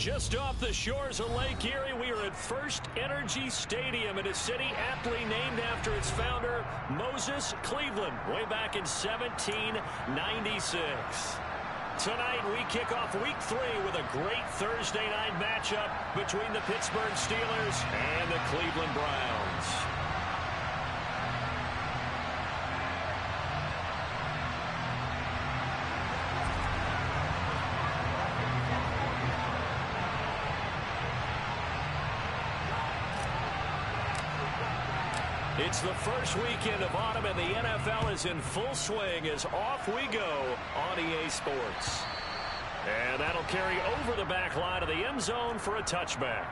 Just off the shores of Lake Erie, we are at First Energy Stadium in a city aptly named after its founder, Moses Cleveland, way back in 1796. Tonight, we kick off Week 3 with a great Thursday night matchup between the Pittsburgh Steelers and the Cleveland Browns. It's the first weekend of autumn, and the NFL is in full swing as off we go on EA Sports. And that'll carry over the back line of the end zone for a touchback.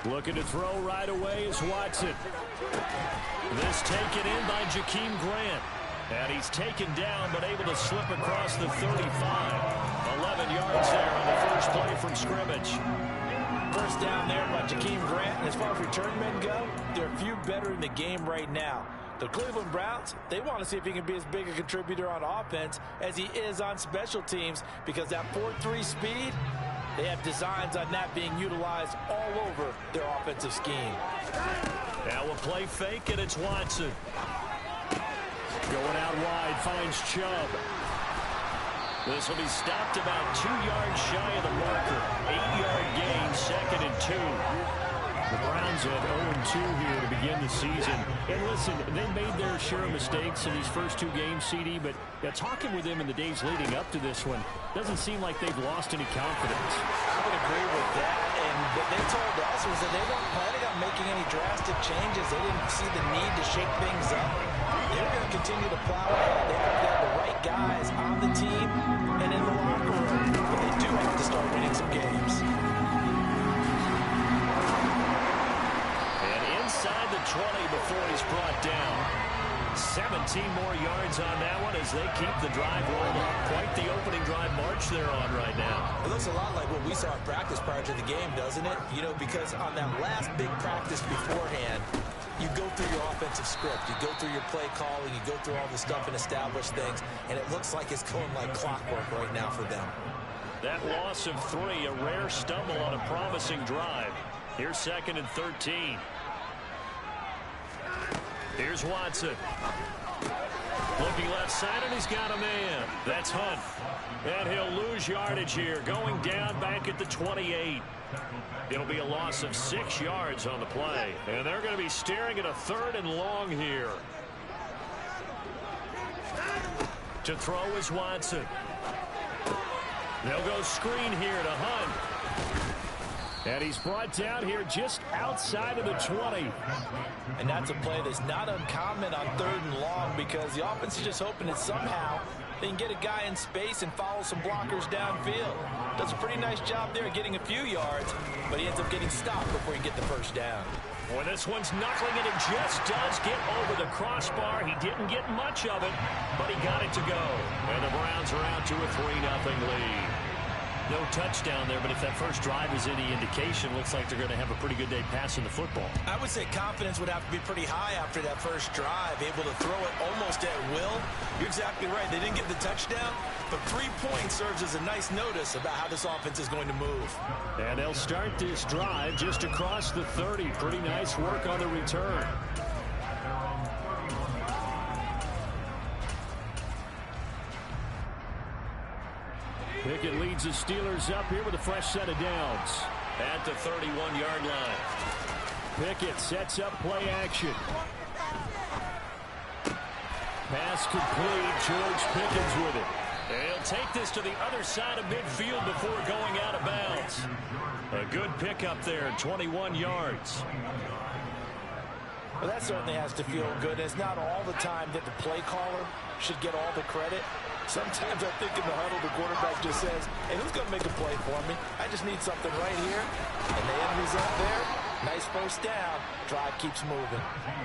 Looking to throw right away is Watson. This taken in by Jakeem Grant. And he's taken down but able to slip across the 35. 11 yards there on the first play from scrimmage. First down there by Jakeem Grant. And as far as return men go, there are a few better in the game right now. The Cleveland Browns, they want to see if he can be as big a contributor on offense as he is on special teams, because that 4.3 speed, they have designs on that being utilized all over their offensive scheme. Now a play fake, and it's Watson. Going out wide, finds Chubb. This will be stopped about 2 yards shy of the marker. 8-yard gain, 2nd and 2. The Browns have 0-2 here to begin the season. And listen, they made their share of mistakes in these first 2 games, CD, but talking with them in the days leading up to this one, doesn't seem like they've lost any confidence. I would agree with that. And what they told us was that they weren't planning on making any drastic changes. They didn't see the need to shake things up. They were going to continue to plow ahead. They thought they had the right guys on the team and in the locker room. But they do have to start winning some games. Inside the 20 before he's brought down. 17 more yards on that one as they keep the drive rolling. Quite the opening drive march they're on right now. It looks a lot like what we saw in practice prior to the game, doesn't it? You know, because on that last big practice beforehand, you go through your offensive script. You go through your play calling. You go through all the stuff and establish things. And it looks like it's going like clockwork right now for them. That loss of 3, a rare stumble on a promising drive. Here's 2nd and 13. Here's Watson. Looking left side, and he's got a man. That's Hunt. And he'll lose yardage here, going down back at the 28. It'll be a loss of 6 yards on the play. And they're going to be staring at a 3rd and long here. To throw is Watson. They'll go screen here to Hunt. And he's brought down here just outside of the 20. And that's a play that's not uncommon on 3rd and long, because the offense is just hoping that somehow they can get a guy in space and follow some blockers downfield. Does a pretty nice job there getting a few yards, but he ends up getting stopped before he can get the first down. Boy, this one's knuckling, and it just does get over the crossbar. He didn't get much of it, but he got it to go. And the Browns are out to a 3-0 lead. No touchdown there, but if that first drive is any indication, looks like they're going to have a pretty good day passing the football. I would say confidence would have to be pretty high after that first drive, able to throw it almost at will. You're exactly right. They didn't get the touchdown, but 3 points serves as a nice notice about how this offense is going to move. And they'll start this drive just across the 30. Pretty nice work on the return. Pickett leads the Steelers up here with a fresh set of downs at the 31-yard line. Pickett sets up play action. Pass complete. George Pickens with it. They'll take this to the other side of midfield before going out of bounds. A good pickup there, 21 yards. Well, that certainly has to feel good. It's not all the time that the play caller should get all the credit. Sometimes I think in the huddle, the quarterback just says, hey, who's going to make a play for me? I just need something right here. And the end result there, Nice first down. Drive keeps moving.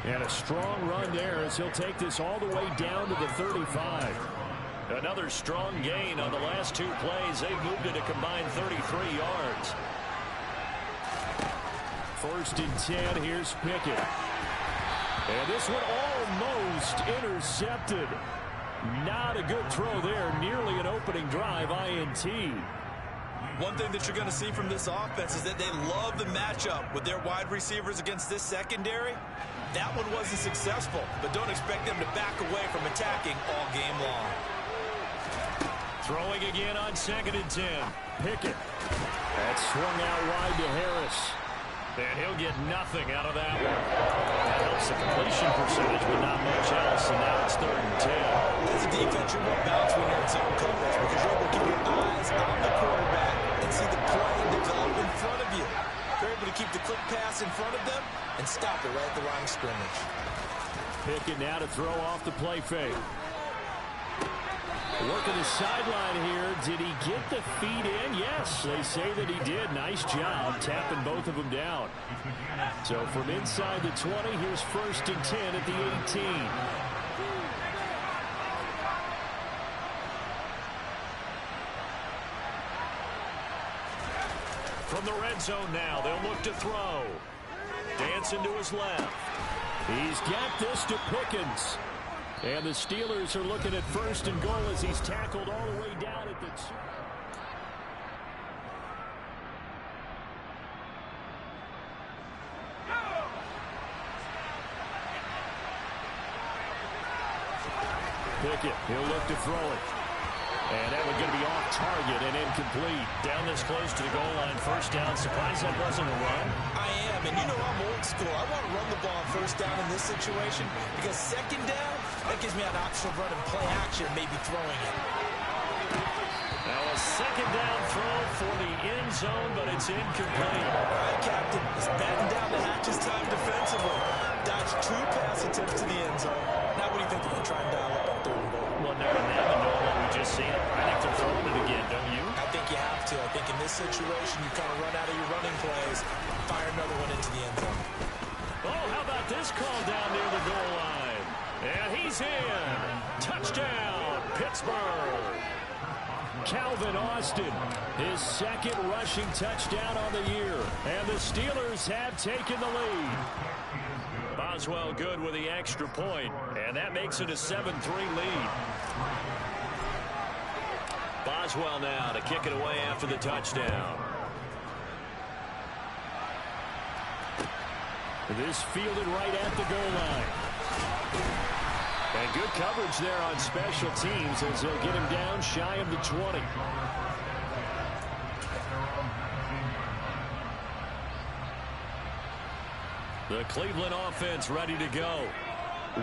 And a strong run there as he'll take this all the way down to the 35. Another strong gain on the last two plays. They've moved it a combined 33 yards. First and 10. Here's Pickett. And this one almost intercepted. Not a good throw there. Nearly an opening drive INT. One thing that you're going to see from this offense is that they love the matchup with their wide receivers against this secondary. That one wasn't successful, but don't expect them to back away from attacking all game long. Throwing again on 2nd and 10. Pickett. That swung out wide to Harris. And he'll get nothing out of that one. That helps the completion percentage, but not much else. And now it's 3rd and 10. As a defense, you're more balanced when you're in zone coverage because you're able to keep your eyes on the quarterback and see the play develop in front of you. You're able to keep the quick pass in front of them and stop it right at the line of scrimmage. Pickett now to throw off the play fake. Working the sideline here. Did he get the feet in? Yes, they say that he did. Nice job tapping both of them down. So from inside the 20, here's 1st and 10 at the 18. From the red zone now, they'll look to throw. Dancing to his left. He's got this to Pickens. And the Steelers are looking at 1st and goal as he's tackled all the way down at the 2. Pickett, he'll look to throw it. And that one's going to be off target and incomplete. Down this close to the goal line. 1st down. Surprised that wasn't a run. I am, and you know I'm old school. I want to run the ball on 1st down in this situation because 2nd down, that gives me an option of running play action, maybe throwing it. Now a 2nd down throw for the end zone, but it's incomplete. All right, Captain. It's batting down the hatches time defensively. Dodge 2 pass attempts to the end zone. Now what do you think they're going to try and dial up on 3rd and goal? Well, knowing them and knowing what we just seen, I think they're throwing it again, don't you? I think you have to. I think in this situation, you kind of run out of your running plays, fire another one into the end zone. Oh, how about this call down near the goal line? And he's in. Touchdown, Pittsburgh. Calvin Austin, his 2nd rushing touchdown on the year. And the Steelers have taken the lead. Boswell good with the extra point, and that makes it a 7-3 lead. Boswell now to kick it away after the touchdown. This fielded right at the goal line. And good coverage there on special teams as they'll get him down shy of the 20. The Cleveland offense ready to go.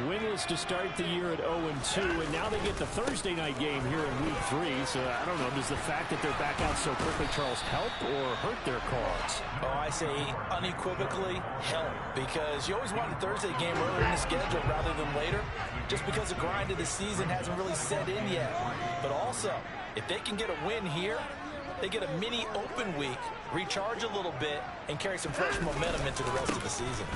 Winless to start the year at 0-2, and now they get the Thursday night game here in Week 3. So I don't know, does the fact that they're back out so quickly, Charles, help or hurt their cause? Oh, I say unequivocally help, because you always want a Thursday game earlier in the schedule rather than later, just because the grind of the season hasn't really set in yet. But also, if they can get a win here, they get a mini open week, recharge a little bit, and carry some fresh momentum into the rest of the season.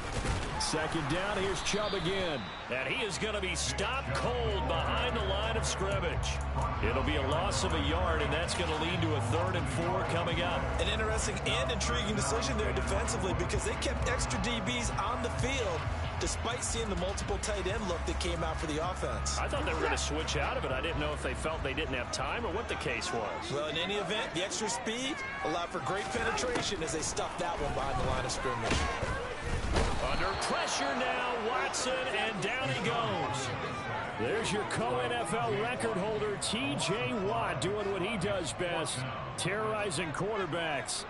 2nd down, here's Chubb again. And he is going to be stopped cold behind the line of scrimmage. It'll be a loss of a yard, and that's going to lead to a 3rd and 4 coming up. An interesting and intriguing decision there defensively because they kept extra DBs on the field despite seeing the multiple tight end look that came out for the offense. I thought they were going to switch out of it. I didn't know if they felt they didn't have time or what the case was. Well, in any event, the extra speed allowed for great penetration as they stuffed that one behind the line of scrimmage. Under pressure now, Watson, and down he goes. There's your co-NFL record holder, T.J. Watt, doing what he does best, terrorizing quarterbacks.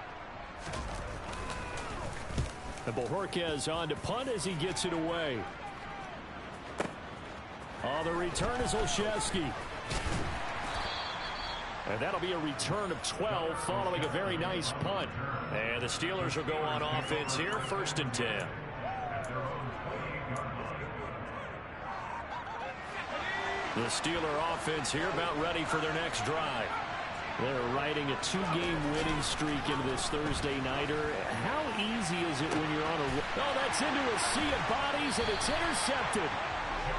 And Bojorquez on to punt as he gets it away. Oh, the return is Olszewski. And that'll be a return of 12 following a very nice punt. And the Steelers will go on offense here, 1st and 10. The Steeler offense here about ready for their next drive. They're riding a 2-game winning streak into this Thursday nighter. How easy is it when you're on a... Oh, that's into a sea of bodies, and it's intercepted.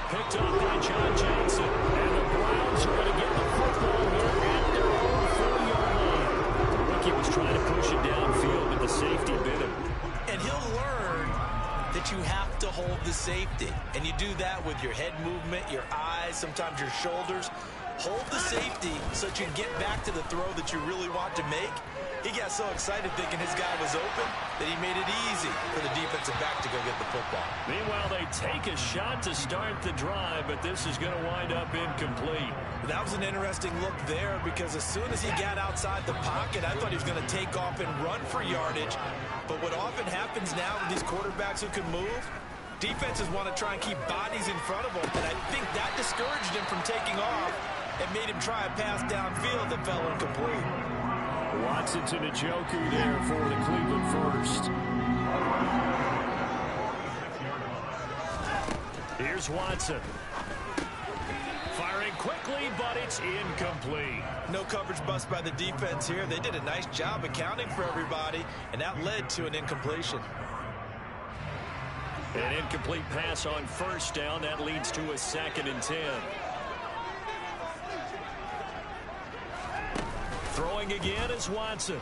Picked up by John Johnson. And the Browns are going to get the football here at their own 4-yard line. The rookie was trying to push it downfield, but the safety bit him. And he'll learn that you have to hold the safety. And you do that with your head movement, your eyes, sometimes your shoulders. Hold the safety so that you can get back to the throw that you really want to make. He got so excited thinking his guy was open that he made it easy for the defensive back to go get the football. Meanwhile, they take a shot to start the drive, but this is going to wind up incomplete. That was an interesting look there because as soon as he got outside the pocket, I thought he was going to take off and run for yardage. But what often happens now with these quarterbacks who can move, defenses want to try and keep bodies in front of them, and I think that discouraged him from taking off and made him try a pass downfield that fell incomplete. Watson to Njoku there for the Cleveland first. Here's Watson. Firing quickly, but it's incomplete. No coverage bust by the defense here. They did a nice job accounting for everybody, and that led to an incompletion. An incomplete pass on first down. That leads to a 2nd and 10. Throwing again is Watson.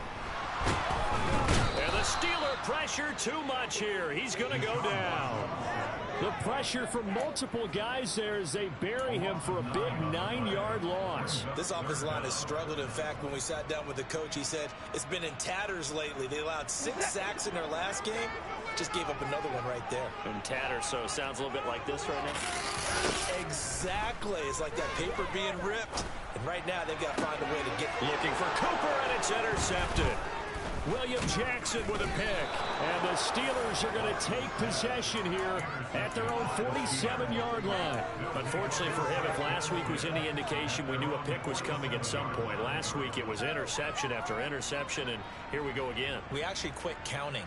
And the Steeler pressure too much here. He's going to go down. The pressure from multiple guys there as they bury him for a big 9-yard loss. This offensive line has struggled. In fact, when we sat down with the coach, he said it's been in tatters lately. They allowed 6 sacks in their last game. Just gave up another one right there. In tatters, so it sounds a little bit like this right now. Exactly. It's like that paper being ripped. And right now, they've got to find a way to get... Looking for Cooper, and it's intercepted. William Jackson with a pick. And the Steelers are going to take possession here at their own 47-yard line. Unfortunately for him, if last week was any indication, we knew a pick was coming at some point. Last week it was interception after interception, and here we go again. We actually quit counting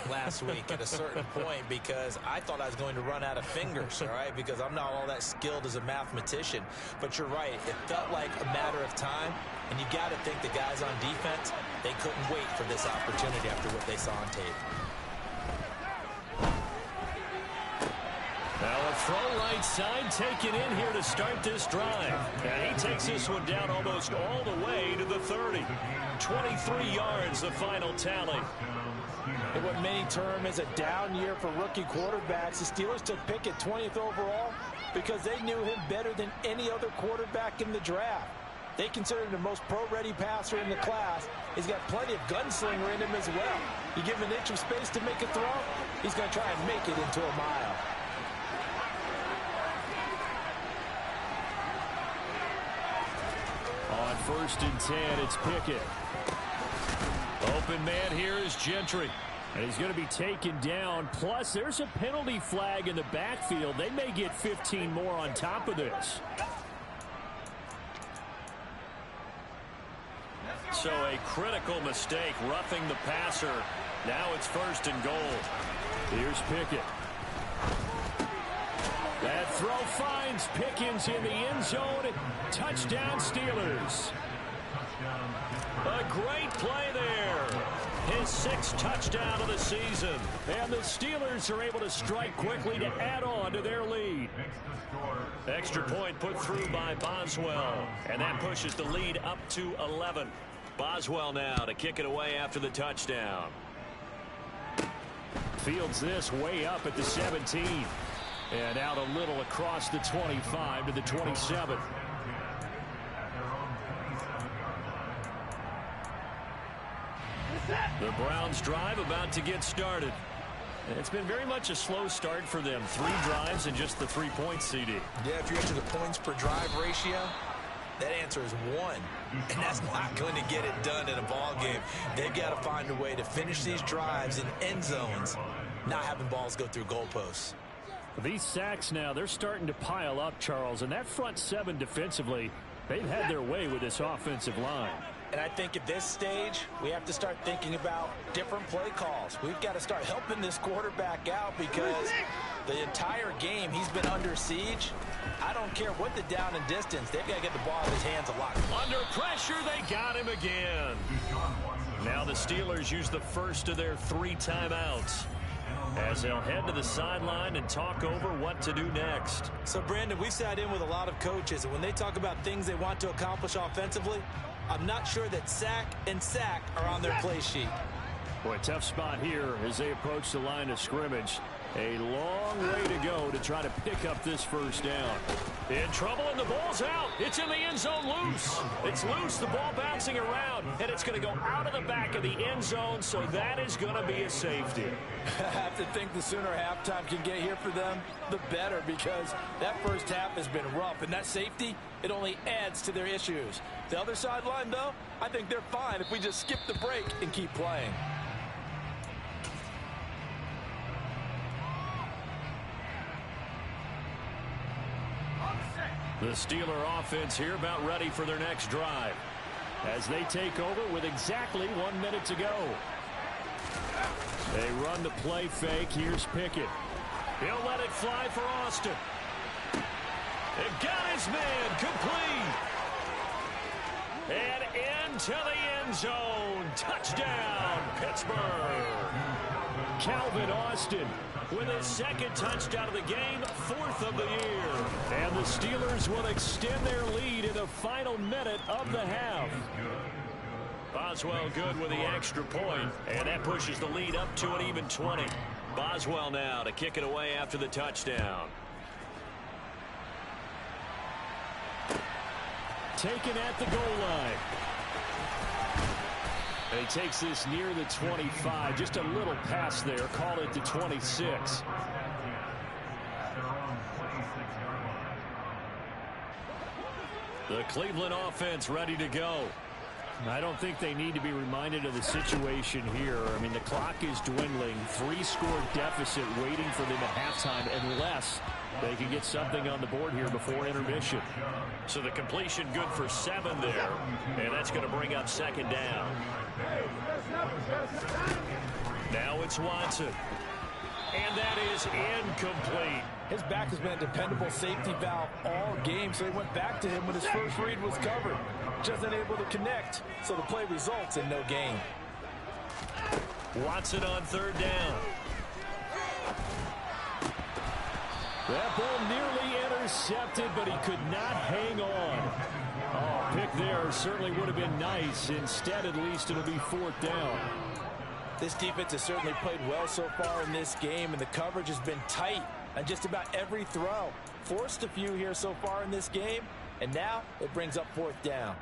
last week at a certain point because I thought I was going to run out of fingers, all right, because I'm not all that skilled as a mathematician. But you're right. It felt like a matter of time, and you got to think the guys on defense, they couldn't wait for this opportunity after what they saw on tape. Now a throw right side taken in here to start this drive. And he takes this one down almost all the way to the 30. 23 yards, the final tally. And what many term as a down year for rookie quarterbacks, the Steelers took Pickett 20th overall because they knew him better than any other quarterback in the draft. They consider him the most pro-ready passer in the class. He's got plenty of gunslinger in him as well. You give him an inch of space to make a throw, he's going to try and make it into a mile. On 1st and 10, it's Pickett. Open man here is Gentry. And he's going to be taken down. Plus, there's a penalty flag in the backfield. They may get 15 more on top of this. So a critical mistake, roughing the passer. Now it's 1st and goal. Here's Pickett. That throw finds Pickens in the end zone. Touchdown Steelers. A great play there. His 6th touchdown of the season. And the Steelers are able to strike quickly to add on to their lead. Extra point put through by Boswell. And that pushes the lead up to 11. Boswell now to kick it away after the touchdown. Fields this way up at the 17. And out a little across the 25 to the 27. The Browns drive about to get started. It's been very much a slow start for them. 3 drives and just the 3 points, CD. Yeah, if you enter the points per drive ratio, that answer is 1. And that's not going to get it done in a ball game. They've got to find a way to finish these drives in end zones, not having balls go through goalposts. These sacks now, they're starting to pile up, Charles. And that front 7 defensively, they've had their way with this offensive line. And I think at this stage, we have to start thinking about different play calls. We've got to start helping this quarterback out because the entire game he's been under siege. I don't care what the down and distance. They've got to get the ball in his hands a lot. Under pressure, they got him again. Now the Steelers use the first of their 3 timeouts as they'll head to the sideline and talk over what to do next. So, Brandon, we sat in with a lot of coaches, and when they talk about things they want to accomplish offensively, I'm not sure that sack and sack are on their play sheet. Boy, tough spot here as they approach the line of scrimmage. A long way to go to try to pick up this first down. In trouble, and the ball's out. It's in the end zone loose. It's loose, the ball bouncing around, and it's going to go out of the back of the end zone, so that is going to be a safety. I have to think the sooner halftime can get here for them, the better, because that first half has been rough, and that safety, it only adds to their issues. The other sideline, though, I think they're fine if we just skip the break and keep playing. The Steeler offense here about ready for their next drive as they take over with exactly 1 minute to go. They run the play fake. Here's Pickett. He'll let it fly for Austin. They've got his man complete. And into the end zone. Touchdown, Pittsburgh. Calvin Austin with his second touchdown of the game, 4th of the year. And the Steelers will extend their lead in the final minute of the half. Boswell good with the extra point, and that pushes the lead up to an even 20. Boswell now to kick it away after the touchdown. Taken at the goal line. And he takes this near the 25. Just a little pass there. Call it the 26. The Cleveland offense ready to go. I don't think they need to be reminded of the situation here. I mean, the clock is dwindling. 3-score deficit waiting for them at halftime unless they can get something on the board here before intermission. So the completion good for 7 there, and that's going to bring up second down. Now it's Watson. And that is incomplete. His back has been a dependable safety valve all game, so he went back to him when his first read was covered. Just unable to connect, so the play results in no gain. Watson on 3rd down. That ball nearly intercepted, but he could not hang on. Oh, pick there certainly would have been nice. Instead, at least it'll be 4th down. This defense has certainly played well so far in this game, and the coverage has been tight on just about every throw. Forced a few here so far in this game, and now it brings up 4th down.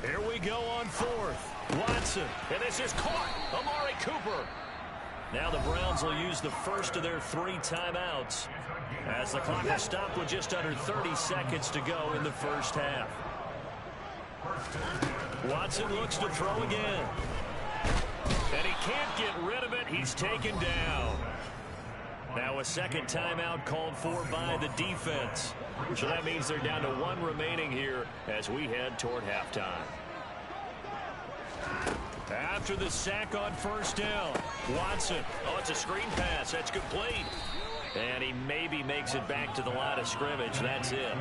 Here we go on 4th. Watson, and this is caught. Amari Cooper. Now the Browns will use the first of their 3 timeouts as the clock will stop with just under 30 seconds to go in the first half. Watson looks to throw again. And he can't get rid of it. He's taken down. Now a second timeout called for by the defense. So that means they're down to 1 remaining here as we head toward halftime. After the sack on 1st down, Watson. Oh, it's a screen pass. That's complete. And he maybe makes it back to the line of scrimmage. That's it.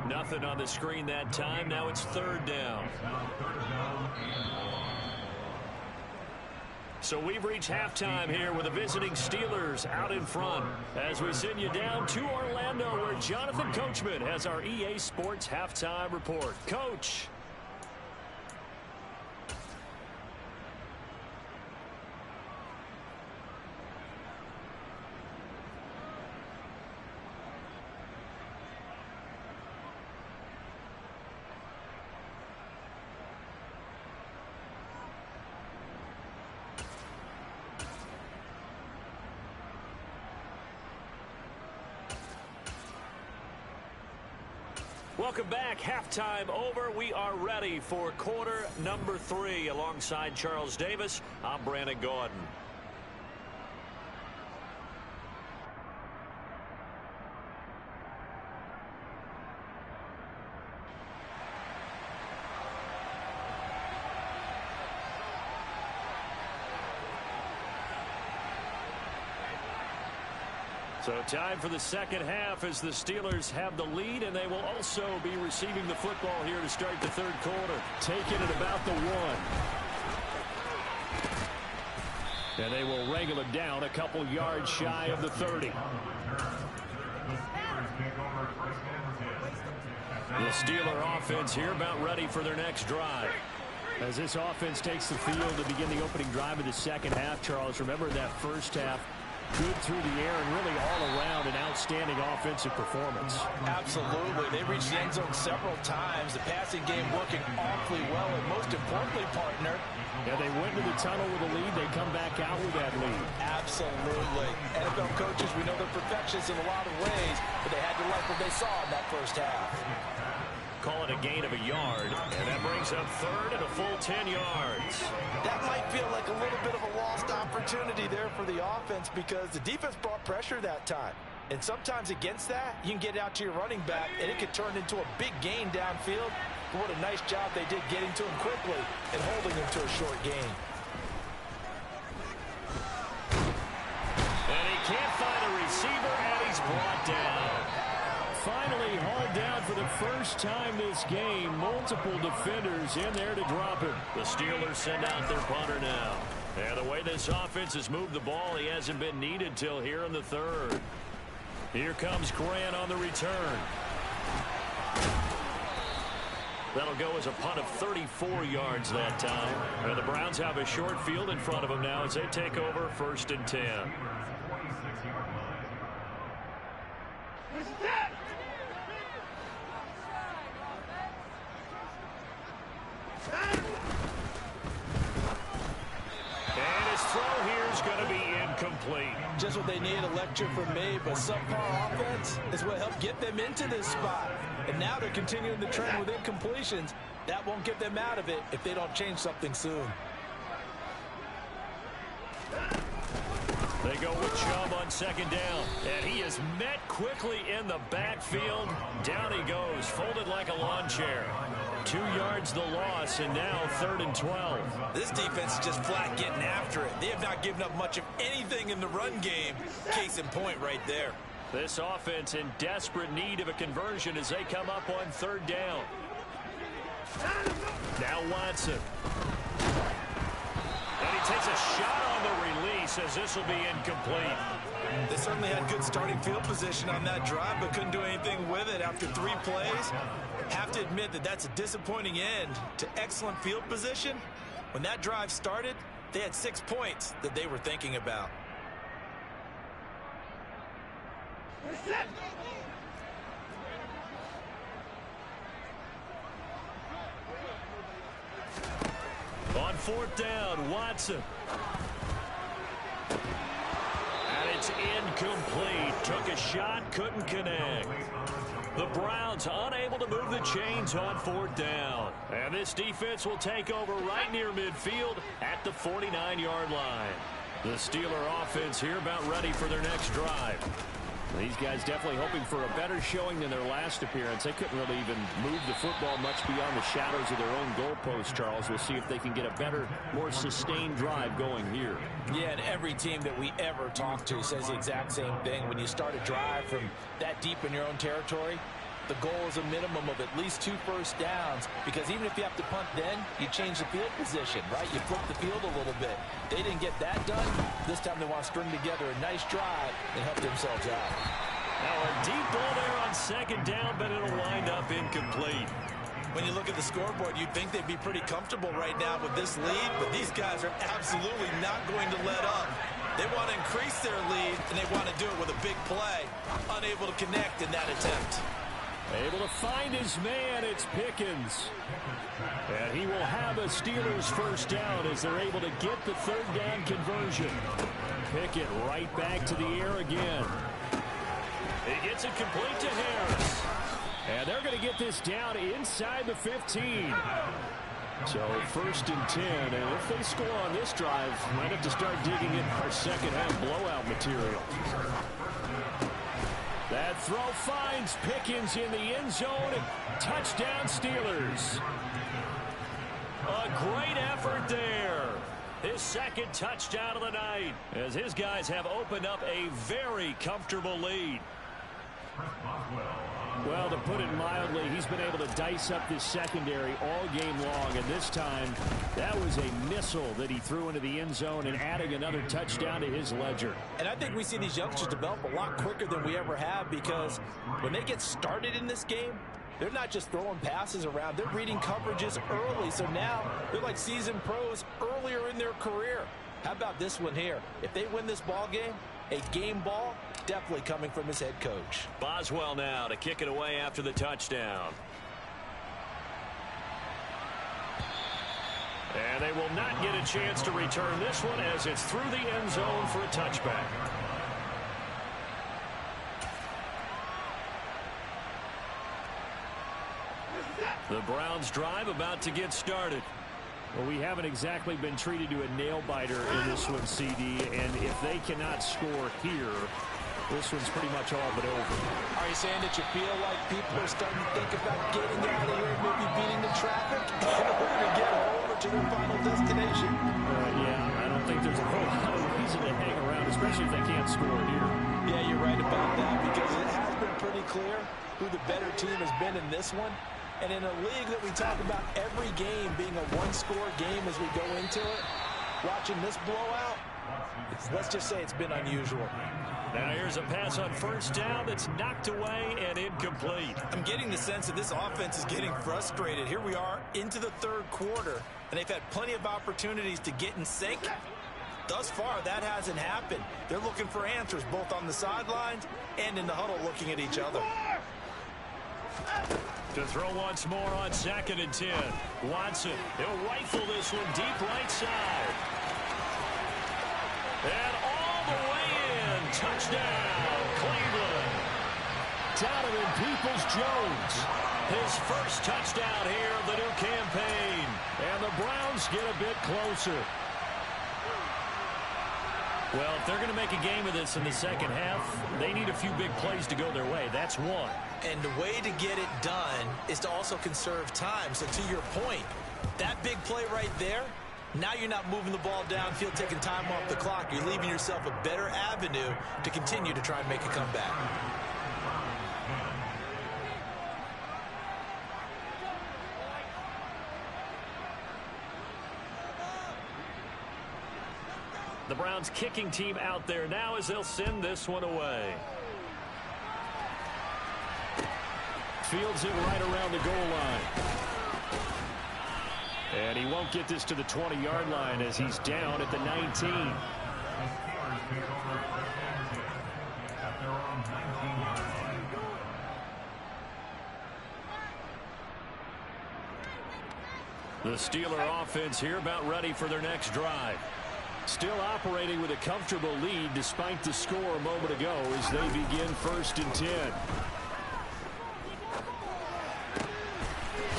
Nothing on the screen that time. Now it's 3rd down. So we've reached halftime here with the visiting Steelers out in front as we send you down to Orlando where Jonathan Coachman has our EA Sports halftime report. Coach. Welcome back. Halftime over. We are ready for quarter number 3. Alongside Charles Davis, I'm Brandon Gordon. So time for the second half as the Steelers have the lead, and they will also be receiving the football here to start the third quarter. Taking it about the 1. And they will wrangle it down a couple yards shy of the 30. The Steeler offense here about ready for their next drive. As this offense takes the field to begin the opening drive of the second half, Charles, remember that first half, good through the air and really all around an outstanding offensive performance. Absolutely. They reached the end zone several times. The passing game working awfully well, and most importantly, partner, yeah, they went into the tunnel with a lead. They come back out with that lead. Absolutely. NFL coaches, we know they're perfectionists in a lot of ways, but they had to like what they saw in that first half. Call it a gain of a yard, and that brings up third and a full 10 yards. That might feel like a little bit of a lost opportunity there for the offense because the defense brought pressure that time. And sometimes against that, you can get out to your running back, and it could turn into a big gain downfield. But what a nice job they did getting to him quickly and holding him to a short gain. And he can't find a receiver, and he's brought down. Finally hauled down for the first time this game. Multiple defenders in there to drop him. The Steelers send out their punter now. And the way this offense has moved the ball, he hasn't been needed till here in the third. Here comes Grant on the return. That'll go as a punt of 34 yards that time. And the Browns have a short field in front of them now as they take over 1st and 10. Just what they need, a lecture from me, but subpar offense is what helped get them into this spot. And now they're continuing the trend with incompletions. That won't get them out of it if they don't change something soon. They go with Chubb on 2nd down, and he is met quickly in the backfield. Down he goes, folded like a lawn chair. 2 yards the loss, and now 3rd and 12. This defense is just flat getting after it. They have not given up much of anything in the run game. Case in point right there. This offense in desperate need of a conversion as they come up on 3rd down. Now Watson. And he takes a shot on the release as this will be incomplete. They certainly had good starting field position on that drive, but couldn't do anything with it after 3 plays. Have to admit that that's a disappointing end to excellent field position. When that drive started, they had 6 points that they were thinking about. On 4th down, Watson. And it's incomplete. Took a shot, couldn't connect. The Browns unable to move the chains on 4th down. And this defense will take over right near midfield at the 49-yard line. The Steeler offense here about ready for their next drive. These guys definitely hoping for a better showing than their last appearance. They couldn't really even move the football much beyond the shadows of their own goalpost, Charles. We'll see if they can get a better, more sustained drive going here. Yeah, and every team that we ever talk to says the exact same thing. When you start a drive from that deep in your own territory, the goal is a minimum of at least 2 first downs, because even if you have to punt then, you change the field position, right? You flip the field a little bit. They didn't get that done. This time they want to string together a nice drive and help themselves out. Now a deep ball there on 2nd down, but it'll wind up incomplete. When you look at the scoreboard, you'd think they'd be pretty comfortable right now with this lead, but these guys are absolutely not going to let up. They want to increase their lead, and they want to do it with a big play. Unable to connect in that attempt. Able to find his man, it's Pickens. And he will have a Steelers first down as they're able to get the 3rd down conversion. Pickett right back to the air again. He gets it complete to Harris. And they're going to get this down inside the 15. So 1st and 10, and if they score on this drive, might have to start digging in our second half blowout material. That throw finds Pickens in the end zone. Touchdown Steelers. A great effort there. his second touchdown of the night, as his guys have opened up a very comfortable lead. Well, to put it mildly, he's been able to dice up this secondary all game long, and this time that was a missile that he threw into the end zone and adding another touchdown to his ledger. And I think we see these youngsters develop a lot quicker than we ever have, because when they get started in this game, they're not just throwing passes around. They're reading coverages early, so now they're like seasoned pros earlier in their career. How about this one here? If they win this ball game, a game ball, definitely coming from his head coach. Boswell now to kick it away after the touchdown. And they will not get a chance to return this one, as it's through the end zone for a touchback. The Browns drive about to get started. Well, we haven't exactly been treated to a nail-biter in this one, CD, and if they cannot score here, this one's pretty much all but over. Are you saying that you feel like people are starting to think about getting out of here, maybe beating the traffic in order to get home or to their final destination? Yeah, I don't think there's a whole lot of reason to hang around, especially if they can't score here. Yeah, you're right about that, because it has been pretty clear who the better team has been in this one. And in a league that we talk about every game being a one-score game as we go into it, watching this blowout, let's just say it's been unusual. Now here's a pass on first down that's knocked away and incomplete. I'm getting the sense that this offense is getting frustrated. Here we are into the third quarter, and they've had plenty of opportunities to get in sync. Thus far, that hasn't happened. They're looking for answers both on the sidelines and in the huddle looking at each other. To throw once more on 2nd and 10. Watson, he'll rifle this one deep right side. And all the way in. Touchdown, Cleveland. Donovan Peoples-Jones. His first touchdown here of the new campaign. And the Browns get a bit closer. Well, if they're going to make a game of this in the second half, they need a few big plays to go their way. That's one. And the way to get it done is to also conserve time. So to your point, that big play right there, now you're not moving the ball downfield, taking time off the clock. You're leaving yourself a better avenue to continue to try and make a comeback. The Browns kicking team out there now as they'll send this one away. Fields it right around the goal line. And he won't get this to the 20-yard line as he's down at the 19. The Steeler offense here about ready for their next drive. Still operating with a comfortable lead despite the score a moment ago as they begin 1st and 10.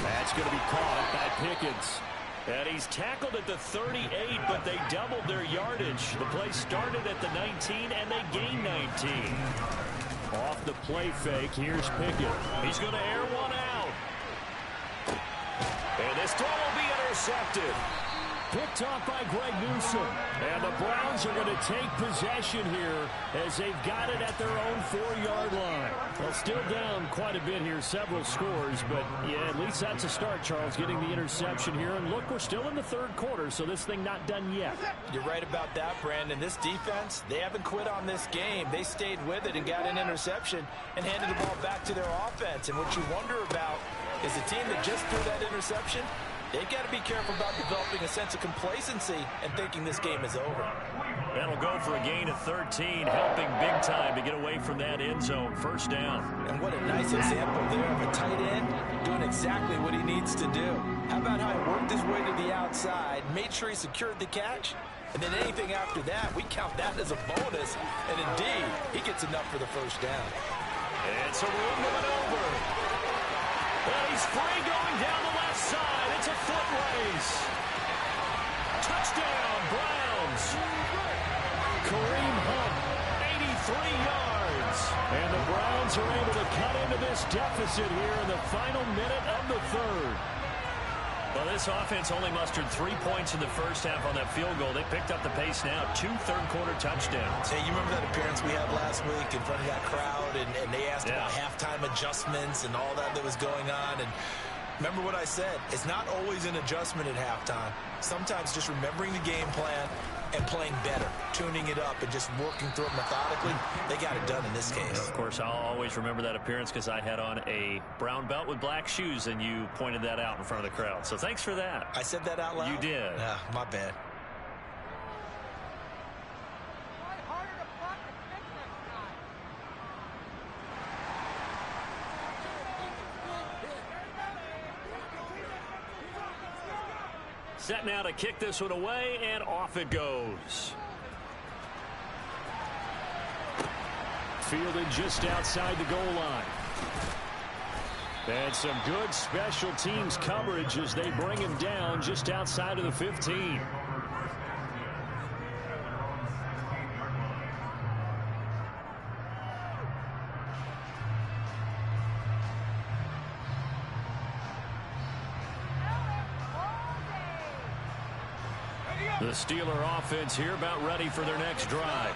That's going to be caught by Pickens. And he's tackled at the 38, but they doubled their yardage. The play started at the 19, and they gained 19. Off the play fake, here's Pickett. He's going to air one out. And this throw will be intercepted. Picked off by Greg Newsome. And the Browns are going to take possession here as they've got it at their own 4-yard line. Well, still down quite a bit here, several scores, but yeah, at least that's a start, Charles, getting the interception here. And look, we're still in the third quarter, so this thing not done yet. You're right about that, Brandon. This defense, they haven't quit on this game. They stayed with it and got an interception and handed the ball back to their offense. And what you wonder about is the team that just threw that interception, they've got to be careful about developing a sense of complacency and thinking this game is over. That'll go for a gain of 13, helping big time to get away from that end zone. First down. And what a nice example there of a tight end doing exactly what he needs to do. How about how he worked his way to the outside, made sure he secured the catch, and then anything after that, we count that as a bonus. And indeed, he gets enough for the first down. It's a room to maneuver. And he's free going down the left side. It's a foot race. Touchdown, Browns. Kareem Hunt, 83 yards. And the Browns are able to cut into this deficit here in the final minute of the third. Well, this offense only mustered 3 points in the first half on that field goal. They picked up the pace now. 2 third-quarter touchdowns. Hey, you remember that appearance we had last week in front of that crowd, and they asked about halftime adjustments and all that was going on, and remember what I said. It's not always an adjustment at halftime. Sometimes just remembering the game plan and playing better, tuning it up and just working through it methodically. They got it done in this case. Of course, I'll always remember that appearance because I had on a brown belt with black shoes, and you pointed that out in front of the crowd. So thanks for that. I said that out loud? You did. My bad. Set now to kick this one away, and off it goes. Fielded just outside the goal line. And some good special teams coverage as they bring him down just outside of the 15. The Steeler offense here about ready for their next drive.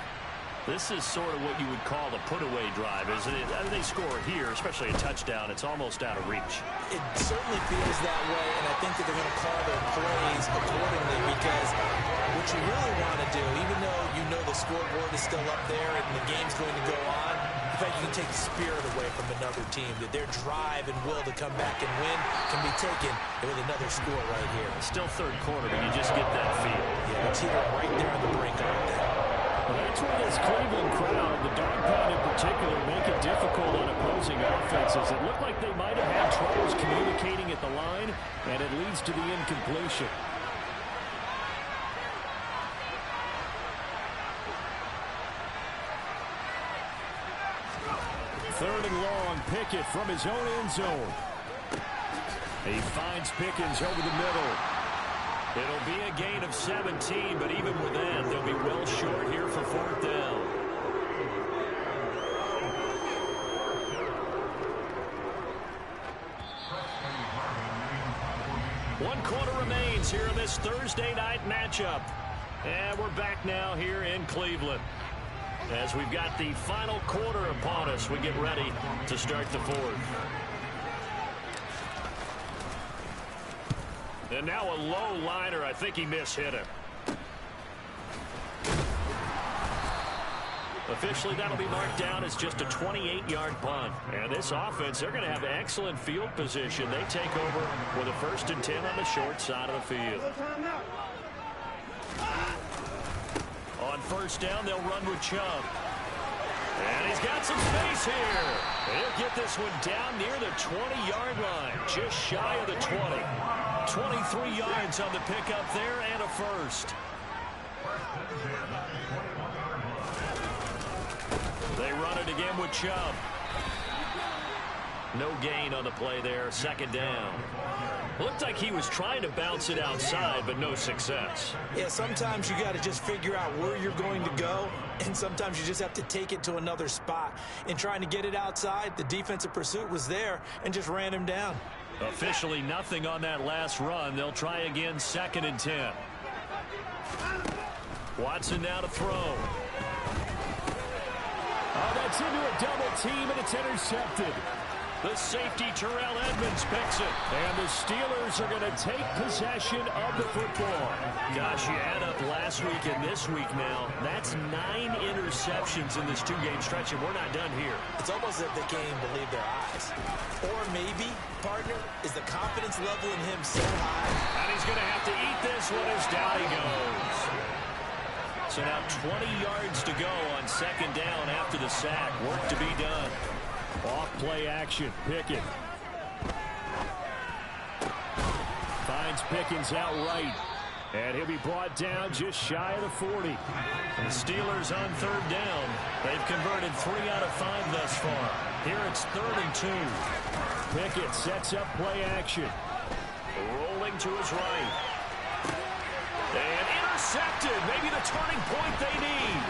This is sort of what you would call the put-away drive, isn't it? They score here, especially a touchdown. It's almost out of reach. It certainly feels that way, and I think that they're going to call their plays accordingly, because what you really want to do, even though you know the scoreboard is still up there and the game's going to go on, in fact, you can take the spirit away from another team, that their drive and will to come back and win can be taken with another score right here. Still third quarter, but you just get that feel. Yeah, it's either right there on the brink, aren't they? Well, that's where this Cleveland crowd, the dog pound in particular, make it difficult on opposing offenses. It looked like they might have had troubles communicating at the line, and it leads to the incompletion. Third and long, Pickett from his own end zone. He finds Pickens over the middle. It'll be a gain of 17, but even with that, they'll be well short here for fourth down. One quarter remains here in this Thursday night matchup. And we're back now here in Cleveland, as we've got the final quarter upon us. We get ready to start the fourth. And now a low liner. I think he mishit him. Officially, that'll be marked down as just a 28-yard punt. And this offense, they're going to have excellent field position. They take over with a 1st and 10 on the short side of the field. On first down, they'll run with Chubb. And he's got some space here. He'll get this one down near the 20-yard line, just shy of the 20. 23 yards on the pickup there, and a first. They run it again with Chubb. No gain on the play there, 2nd down. Looked like he was trying to bounce it outside, but no success. Yeah, sometimes you got to just figure out where you're going to go, and sometimes you just have to take it to another spot. In trying to get it outside, the defensive pursuit was there and just ran him down. Officially nothing on that last run. They'll try again, 2nd and 10. Watson now to throw. Oh, that's into a double team, and it's intercepted. The safety, Terrell Edmonds, picks it. And the Steelers are going to take possession of the football. Gosh, you add up last week and this week now. That's 9 interceptions in this 2-game stretch, and we're not done here. It's almost as if they can't even believe their eyes. Or maybe, partner, is the confidence level in him so high. And he's going to have to eat this one as down he goes. So now 20 yards to go on 2nd down after the sack. Work to be done. Off play action, Pickett. Finds Pickens outright. And he'll be brought down just shy of the 40. And the Steelers on 3rd down. They've converted 3 out of 5 thus far. Here it's 3rd and 2. Pickett sets up play action. Rolling to his right. And intercepted. Maybe the turning point they need.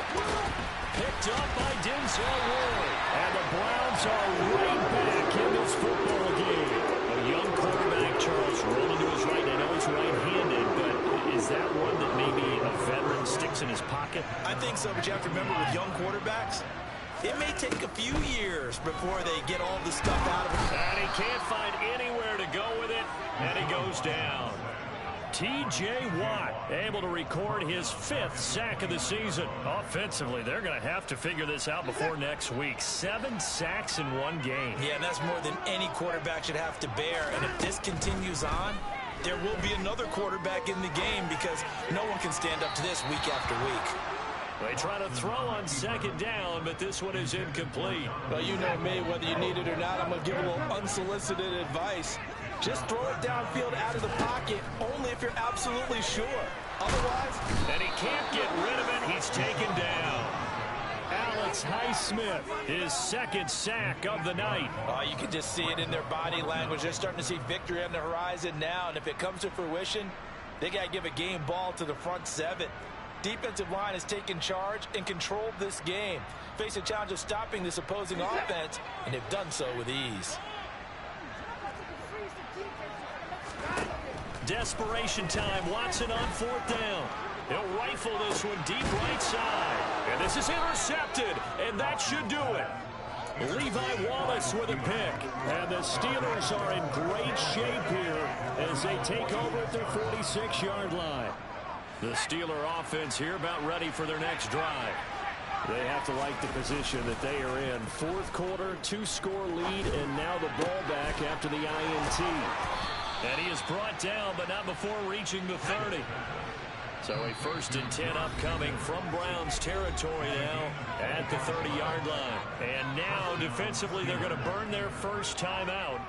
Picked up by Denzel Ward. And the Browns are right back in this football game. Well, young quarterback, Charles, rolling to his right. I know he's right-handed, but is that one that maybe a veteran sticks in his pocket? I think so, but you have to remember with young quarterbacks, it may take a few years before they get all the stuff out of it. And he can't find anywhere to go with it, and he goes down. T.J. Watt able to record his 5th sack of the season. Offensively, they're going to have to figure this out before next week. 7 sacks in one game. Yeah, and that's more than any quarterback should have to bear. And if this continues on, there will be another quarterback in the game because no one can stand up to this week after week. They try to throw on 2nd down, but this one is incomplete. Well, you know me, whether you need it or not, I'm going to give a little unsolicited advice. Just throw it downfield out of the pocket, only if you're absolutely sure. Otherwise... And he can't get rid of it. He's taken down. Alex Highsmith, his 2nd sack of the night. Oh, you can just see it in their body language. They're starting to see victory on the horizon now, and if it comes to fruition, they got to give a game ball to the front 7. Defensive line has taken charge and controlled this game. Face a challenge of stopping this opposing offense, and they've done so with ease. Desperation time. Watson on 4th down. He'll rifle this one deep right side. And this is intercepted, and that should do it. Levi Wallace with a pick. And the Steelers are in great shape here as they take over at their 46-yard line. The Steeler offense here about ready for their next drive. They have to like the position that they are in. 4th quarter, 2-score lead, and now the ball back after the INT. And he is brought down, but not before reaching the 30. So a 1st and 10 upcoming from Browns territory now at the 30-yard line. And now, defensively, they're going to burn their first timeout.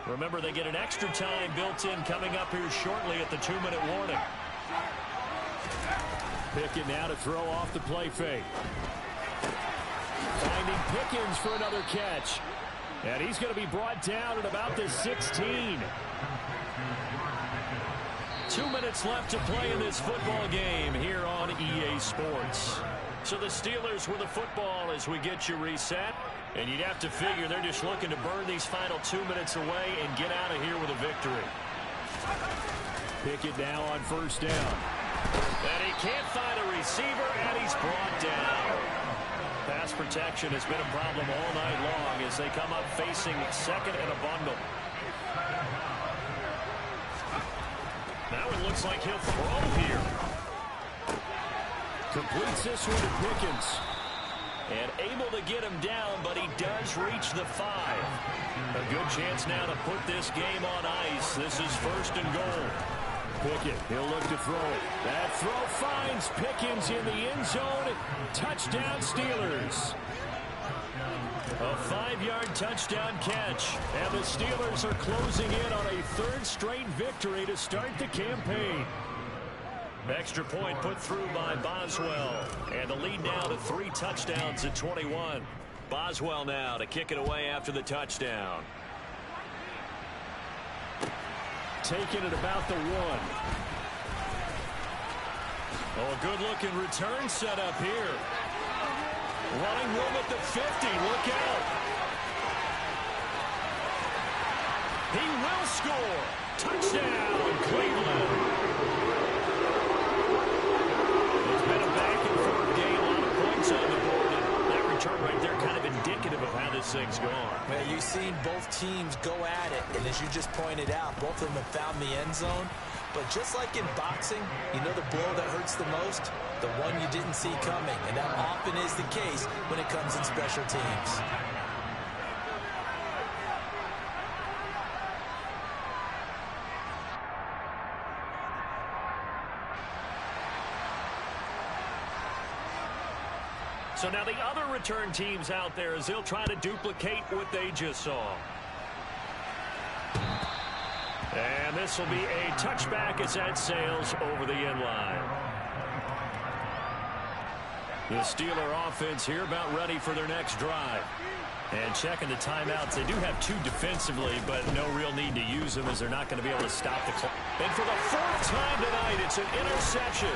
Remember, they get an extra time built in coming up here shortly at the 2-minute warning. Pickett now to throw off the play fake. Finding Pickens for another catch. And he's going to be brought down at about the 16. 2 minutes left to play in this football game here on EA Sports. So the Steelers with the football as we get you reset. And you'd have to figure they're just looking to burn these final 2 minutes away and get out of here with a victory. Pickett now on 1st down. And he can't find a receiver, and he's brought down. Pass protection has been a problem all night long as they come up facing 2nd and a bundle. Now it looks like he'll throw here. Completes this one to Pickens. And able to get him down, but he does reach the 5. A good chance now to put this game on ice. This is 1st and goal. Pickett, he'll look to throw it. That throw finds Pickens in the end zone. Touchdown, Steelers. A 5-yard touchdown catch. And the Steelers are closing in on a 3rd straight victory to start the campaign. Extra point put through by Boswell. And the lead now to 3 touchdowns at 21. Boswell now to kick it away after the touchdown. Taking it about the 1. Oh, a good-looking return set up here. Running room at the 50. Look out. He will score. Touchdown, Cleveland. It's been a back-and-forth game. A lot of points on the board. And that return right there kind of indicative of how this thing's gone. Well, you've seen both teams go at it, and as you just pointed out, both of them have found the end zone. But just like in boxing, you know the blow that hurts the most? The one you didn't see coming, and that often is the case when it comes in special teams. So now the other return teams out there as they'll try to duplicate what they just saw. And this will be a touchback as that sails over the end line. The Steeler offense here about ready for their next drive. And checking the timeouts. They do have 2 defensively, but no real need to use them as they're not going to be able to stop the clock. And for the 4th time tonight, it's an interception.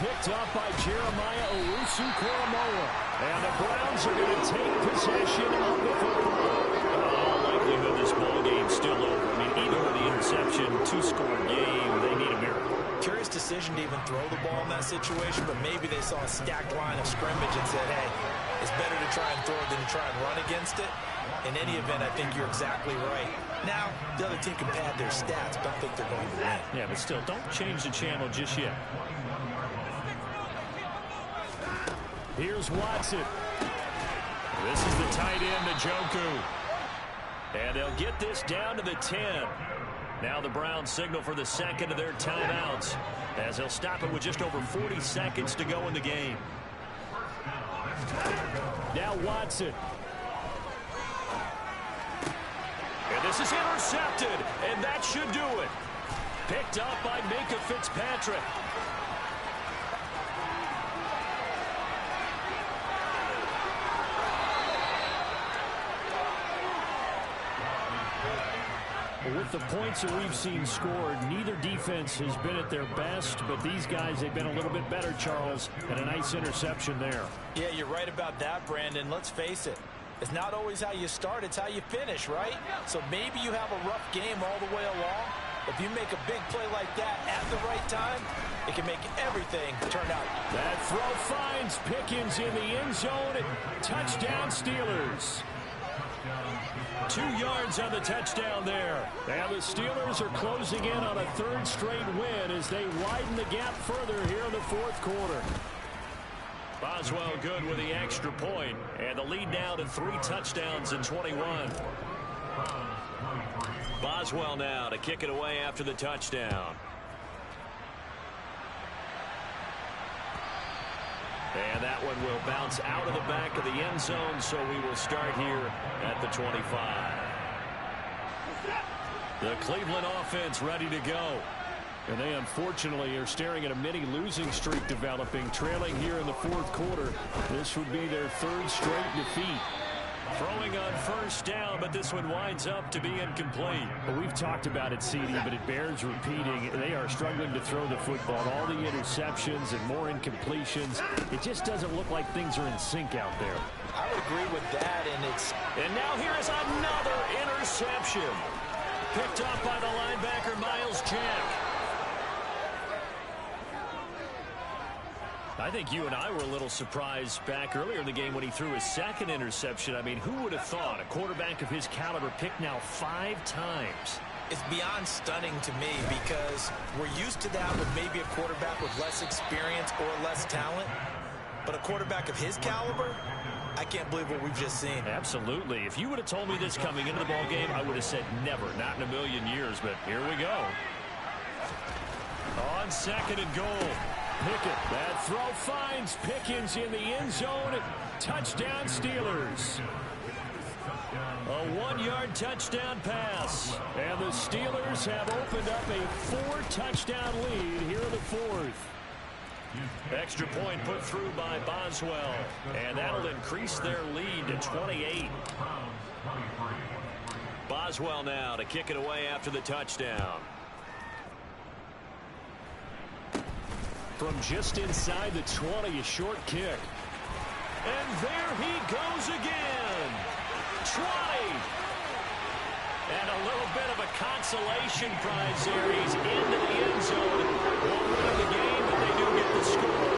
Picked up by Jeremiah Owusu-Koramoah. And the Browns are going to take possession of the football. In all likelihood, this ball game still over. I mean, even with the interception, two-score game, they need a miracle. Curious decision to even throw the ball in that situation, but maybe they saw a stacked line of scrimmage and said, hey, it's better to try and throw it than to try and run against it. In any event, I think you're exactly right. Now, the other team can pad their stats, but I don't think they're going to win. Yeah, but still, don't change the channel just yet. Here's Watson. This is the tight end, Njoku. And they'll get this down to the 10. Now the Browns signal for the second of their timeouts, as they'll stop it with just over 40 seconds to go in the game. Now Watson. And this is intercepted, and that should do it. Picked up by Minkah Fitzpatrick. With the points that we've seen scored, neither defense has been at their best, but these guys, they've been a little bit better, Charles, and a nice interception there. Yeah, you're right about that, Brandon. Let's face it. It's not always how you start, it's how you finish, right? So maybe you have a rough game all the way along. If you make a big play like that at the right time, it can make everything turn out. That throw finds Pickens in the end zone. Touchdown, Steelers. 2 yards on the touchdown there. And the Steelers are closing in on a third straight win as they widen the gap further here in the fourth quarter. Boswell good with the extra point, and the lead now to 3 touchdowns in 21. Boswell now to kick it away after the touchdown. And that one will bounce out of the back of the end zone, so we will start here at the 25. The Cleveland offense ready to go. And they unfortunately are staring at a mini losing streak developing, trailing here in the fourth quarter. This would be their third straight defeat. Throwing on first down, but this one winds up to be incomplete. Well, we've talked about it, CD, but it bears repeating. They are struggling to throw the football. All the interceptions and more incompletions. It just doesn't look like things are in sync out there. I would agree with that, and now here is another interception. Picked off by the linebacker, Miles Jack. I think you and I were a little surprised back earlier in the game when he threw his second interception. I mean, who would have thought a quarterback of his caliber picked now 5 times? It's beyond stunning to me because we're used to that with maybe a quarterback with less experience or less talent. But a quarterback of his caliber, I can't believe what we've just seen. Absolutely. If you would have told me this coming into the ball game, I would have said never, not in a million years. But here we go. On second and goal. Pickett. That throw finds Pickens in the end zone. Touchdown, Steelers. A 1-yard touchdown pass. And the Steelers have opened up a 4-touchdown lead here in the fourth. Extra point put through by Boswell. And that'll increase their lead to 28. Boswell now to kick it away after the touchdown. From just inside the 20, a short kick. And there he goes again. 20. And a little bit of a consolation prize there. He's into the end zone. Won't win the game, but they do get the score.